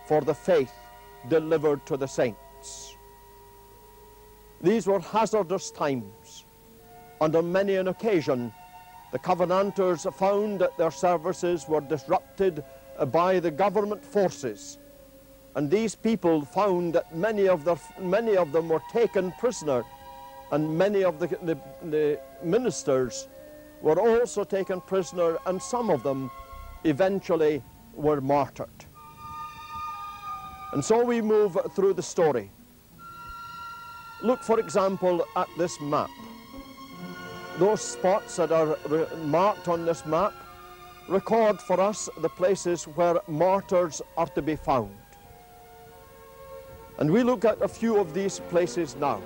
for the faith delivered to the saints. These were hazardous times, and on many an occasion the Covenanters found that their services were disrupted by the government forces, and these people found that many of them were taken prisoner, and many of the ministers were also taken prisoner, and some of them eventually were martyred. And so we move through the story. Look, for example, at this map. Those spots that are marked on this map record for us the places where martyrs are to be found. And we look at a few of these places now.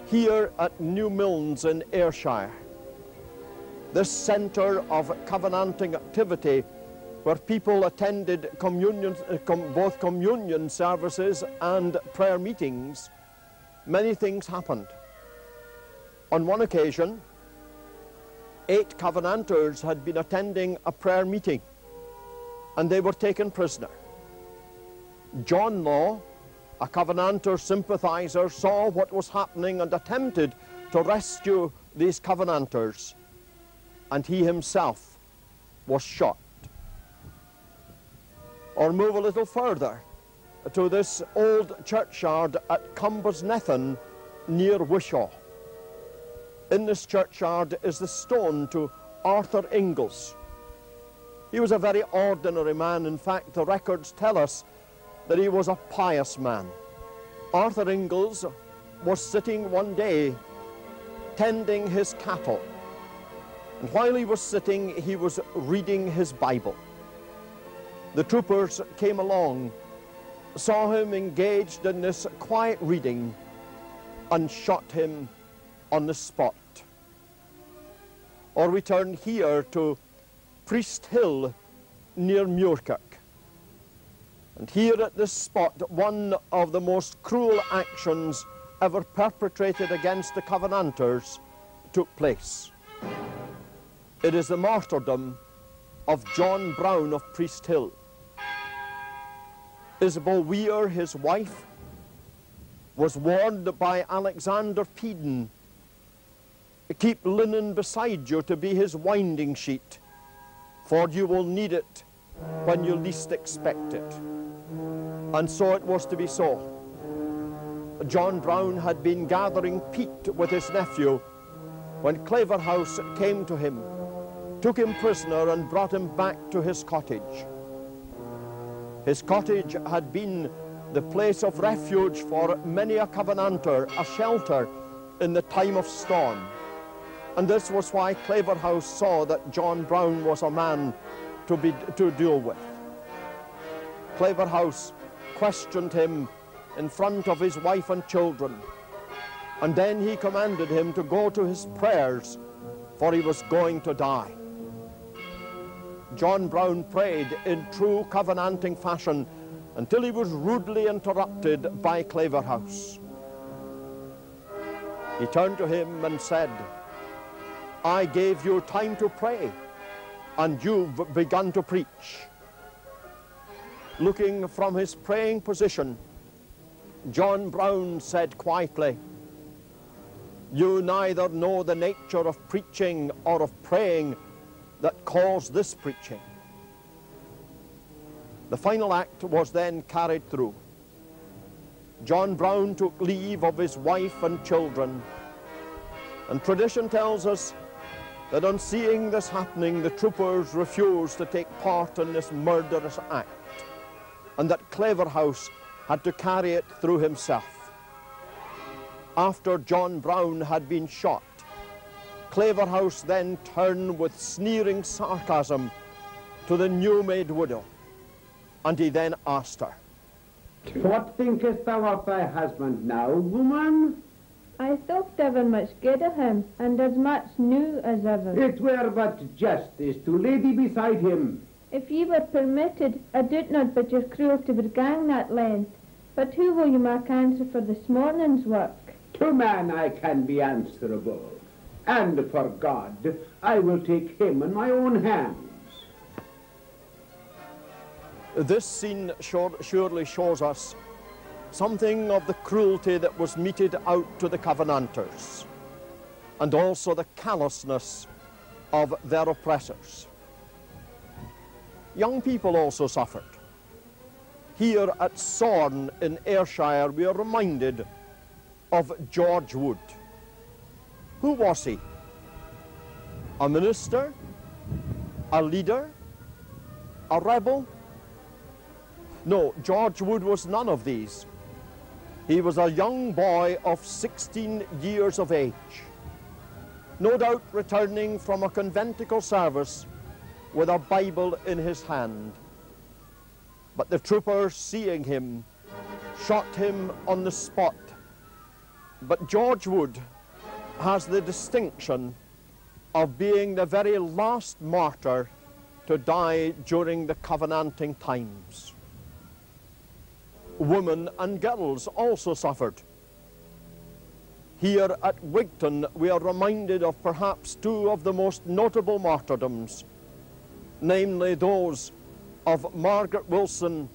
Here at New Milnes in Ayrshire, this centre of covenanting activity where people attended both communion services and prayer meetings, many things happened. On one occasion, 8 Covenanters had been attending a prayer meeting, and they were taken prisoner. John Law, a Covenanter sympathizer, saw what was happening and attempted to rescue these Covenanters, and he himself was shot. Or move a little further to this old churchyard at Cumbersnethan near Wishaw. In this churchyard is the stone to Arthur Ingalls. He was a very ordinary man. In fact, the records tell us that he was a pious man. Arthur Ingalls was sitting one day tending his cattle, and while he was sitting, he was reading his Bible. The troopers came along, saw him engaged in this quiet reading, and shot him on the spot. Or we turn here to Priest Hill near Muirkirk. And here at this spot, one of the most cruel actions ever perpetrated against the Covenanters took place. It is the martyrdom of John Brown of Priest Hill. Isabel Weir, his wife, was warned by Alexander Peden, keep linen beside you to be his winding sheet, for you will need it when you least expect it. And so it was to be so. John Brown had been gathering peat with his nephew when Claverhouse came to him, took him prisoner and brought him back to his cottage. His cottage had been the place of refuge for many a Covenanter, a shelter in the time of storm. And this was why Claverhouse saw that John Brown was a man to deal with. Claverhouse questioned him in front of his wife and children, and then he commanded him to go to his prayers, for he was going to die. John Brown prayed in true covenanting fashion until he was rudely interrupted by Claverhouse. He turned to him and said, "I gave you time to pray, and you've begun to preach." Looking from his praying position, John Brown said quietly, "You neither know the nature of preaching or of praying that caused this preaching." The final act was then carried through. John Brown took leave of his wife and children, and tradition tells us that on seeing this happening, the troopers refused to take part in this murderous act, and that Claverhouse had to carry it through himself. After John Brown had been shot, Claverhouse then turned with sneering sarcasm to the new-made widow, and he then asked her, "What thinkest thou of thy husband now, woman?" "I thought ever much good of him, and as much new as ever." "It were but justice to lay thee beside him." "If ye were permitted, I doubt not but your cruelty would gang that length. But who will you make answer for this morning's work?" "To man I can be answerable, and for God I will take him in my own hands." This scene surely shows us something of the cruelty that was meted out to the Covenanters, and also the callousness of their oppressors. Young people also suffered. Here at Sorn in Ayrshire, we are reminded of George Wood. Who was he? A minister? A leader? A rebel? No, George Wood was none of these. He was a young boy of 16 years of age, no doubt returning from a conventicle service with a Bible in his hand. But the troopers, seeing him, shot him on the spot. But George Wood has the distinction of being the very last martyr to die during the Covenanting times. Women and girls also suffered. Here at Wigton, we are reminded of perhaps two of the most notable martyrdoms, namely those of Margaret Wilson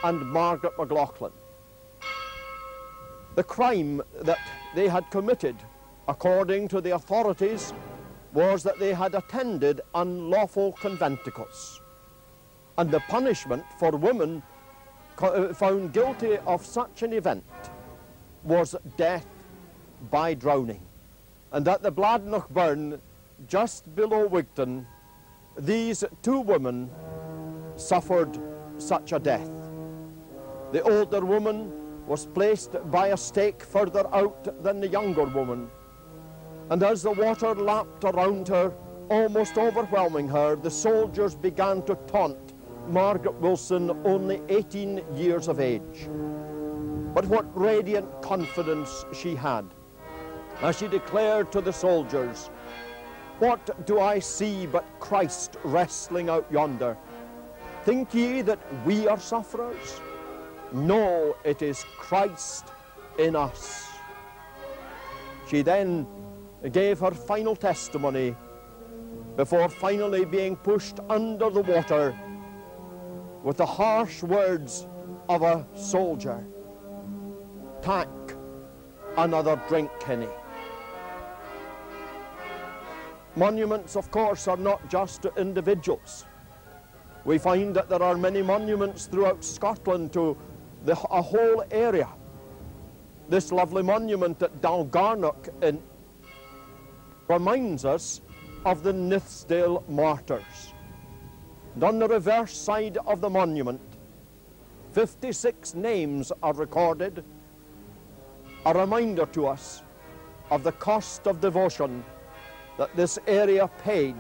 and Margaret McLaughlin. The crime that they had committed, according to the authorities, was that they had attended unlawful conventicles. And the punishment for women found guilty of such an event was death by drowning. And at the Bladnoch burn, just below Wigton, these two women suffered such a death. The older woman was placed by a stake further out than the younger woman, and as the water lapped around her, almost overwhelming her, the soldiers began to taunt Margaret Wilson, only 18 years of age. But what radiant confidence she had, as she declared to the soldiers, "What do I see but Christ wrestling out yonder? Think ye that we are sufferers? No, it is Christ in us." She then gave her final testimony before finally being pushed under the water with the harsh words of a soldier, "Tak another drink, Kenny." Monuments, of course, are not just to individuals. We find that there are many monuments throughout Scotland to a whole area. This lovely monument at Dalgarnock reminds us of the Nithsdale martyrs. And on the reverse side of the monument, 56 names are recorded, a reminder to us of the cost of devotion that this area paid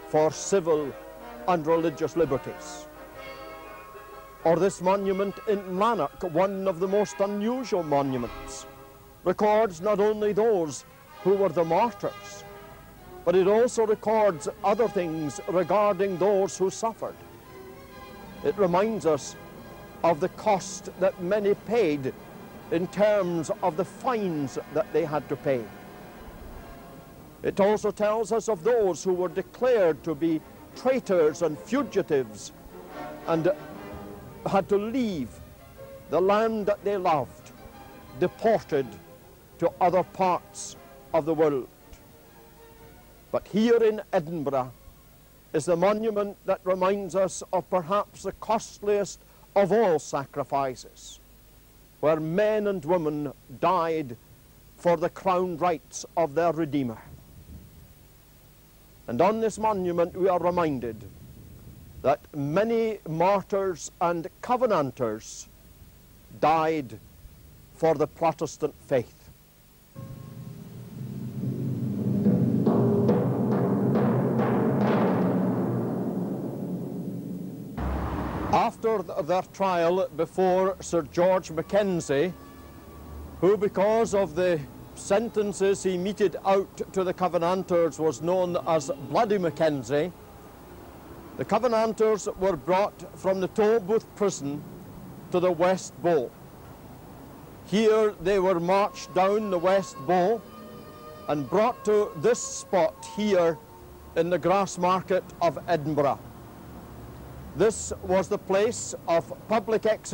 for civil and religious liberties. Or this monument in Lanark, one of the most unusual monuments, records not only those who were the martyrs, but it also records other things regarding those who suffered. It reminds us of the cost that many paid in terms of the fines that they had to pay. It also tells us of those who were declared to be traitors and fugitives and had to leave the land that they loved, deported to other parts of the world. But here in Edinburgh is the monument that reminds us of perhaps the costliest of all sacrifices, where men and women died for the crowned rights of their Redeemer. And on this monument we are reminded that many martyrs and covenanters died for the Protestant faith. After their trial before Sir George Mackenzie, who because of the sentences he meted out to the Covenanters was known as Bloody Mackenzie, the Covenanters were brought from the Tolbooth prison to the West Bow. Here they were marched down the West Bow and brought to this spot here in the Grassmarket of Edinburgh. This was the place of public execution.